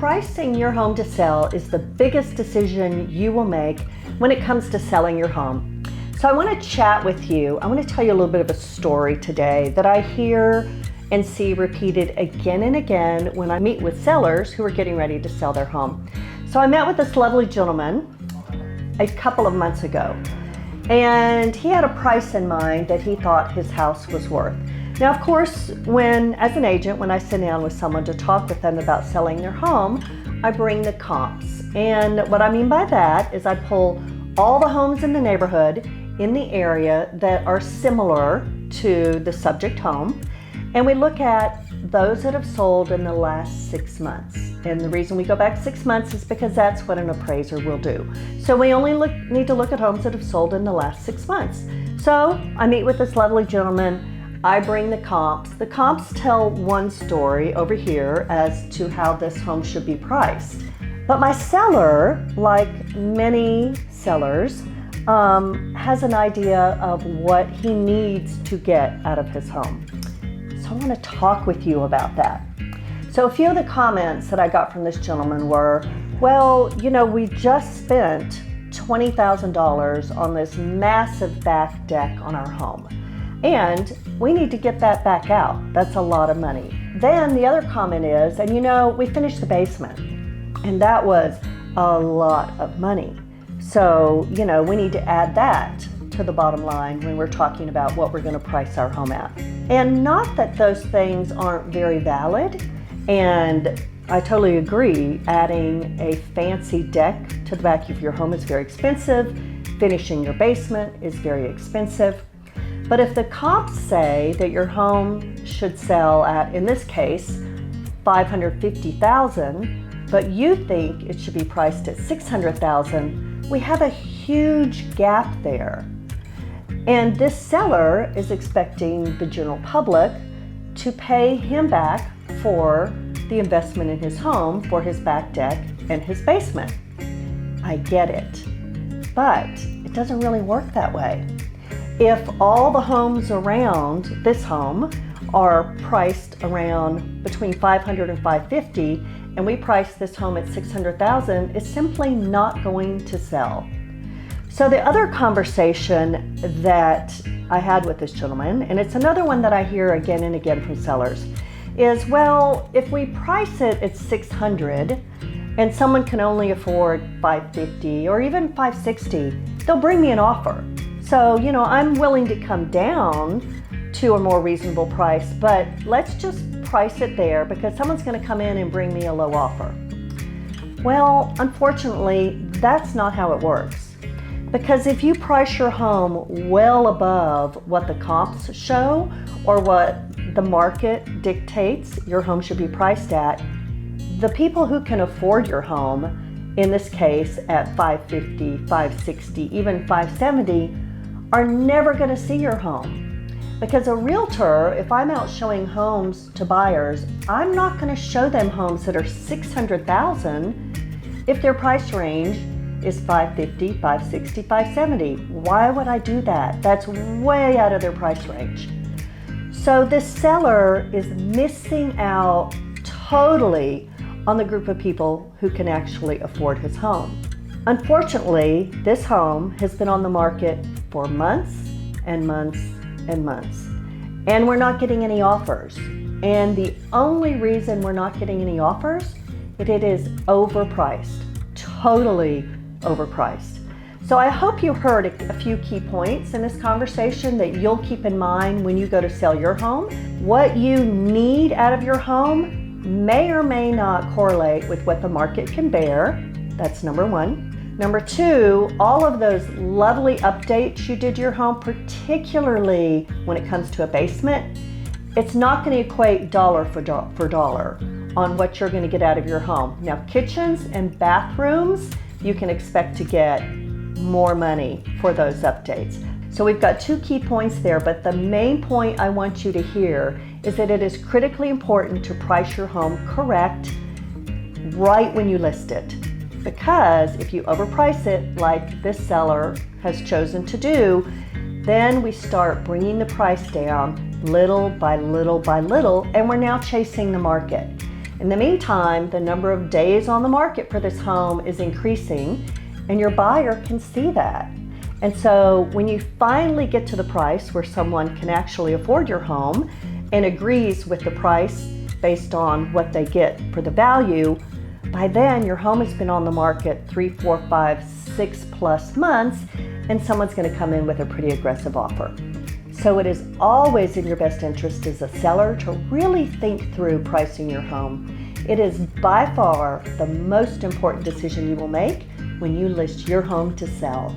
pricing your home to sell is the biggest decision you will make when it comes to selling your home. So I want to chat with you. I want to tell you a little bit of a story today that I hear and see repeated again and again when I meet with sellers who are getting ready to sell their home. So I met with this lovely gentleman a couple of months ago, and he had a price in mind that he thought his house was worth. Now, of course, as an agent, when I sit down with someone to talk with them about selling their home, I bring the comps. And what I mean by that is I pull all the homes in the neighborhood in the area that are similar to the subject home, and we look at those that have sold in the last 6 months. And the reason we go back 6 months is because that's what an appraiser will do. So we only need to look at homes that have sold in the last 6 months. So I meet with this lovely gentleman. I bring the comps. The comps tell one story over here as to how this home should be priced. But my seller, like many sellers, has an idea of what he needs to get out of his home. So I want to talk with you about that. So a few of the comments that I got from this gentleman were, well, we just spent $20,000 on this massive back deck on our home, and we need to get that back out. That's a lot of money. Then the other comment is, and we finished the basement, and that was a lot of money. So, we need to add that to the bottom line when we're talking about what we're going to price our home at. And not that those things aren't very valid, and I totally agree, adding a fancy deck to the back of your home is very expensive. Finishing your basement is very expensive. But if the comps say that your home should sell at, in this case, $550,000, but you think it should be priced at $600,000, we have a huge gap there. And this seller is expecting the general public to pay him back for the investment in his home, for his back deck and his basement. I get it, but it doesn't really work that way. If all the homes around this home are priced around between $500,000 and $550,000, and we price this home at $600,000, it's simply not going to sell. So the other conversation that I had with this gentleman, and it's another one that I hear again and again from sellers, is, well, if we price it at $600,000 and someone can only afford $550,000 or even $560,000, they'll bring me an offer. So, I'm willing to come down to a more reasonable price, but let's just price it there because someone's going to come in and bring me a low offer. Well, unfortunately, that's not how it works. Because if you price your home well above what the comps show or what the market dictates your home should be priced at, the people who can afford your home, in this case at $550,000, $560,000, even $570,000, are never going to see your home. Because a realtor, if I'm out showing homes to buyers, I'm not going to show them homes that are $600,000 if their price range is $550,000, $560,000, $570,000. Why would I do that? That's way out of their price range. So this seller is missing out totally on the group of people who can actually afford his home. Unfortunately, this home has been on the market for months and months and months, and we're not getting any offers. And the only reason we're not getting any offers is it is overpriced, totally overpriced. So I hope you heard a few key points in this conversation that you'll keep in mind when you go to sell your home. What you need out of your home may or may not correlate with what the market can bear. That's number one. Number two, all of those lovely updates you did to your home, particularly when it comes to a basement, it's not going to equate dollar for dollar on what you're going to get out of your home. Now, kitchens and bathrooms, you can expect to get more money for those updates. So we've got two key points there, but the main point I want you to hear is that it is critically important to price your home correct right when you list it. Because if you overprice it like this seller has chosen to do, then we start bringing the price down little by little by little, and we're now chasing the market. In the meantime, the number of days on the market for this home is increasing, and your buyer can see that. And so when you finally get to the price where someone can actually afford your home and agrees with the price based on what they get for the value, by then your home has been on the market 3, 4, 5, 6+ months, and someone's going to come in with a pretty aggressive offer. So it is always in your best interest as a seller to really think through pricing your home. It is by far the most important decision you will make when you list your home to sell.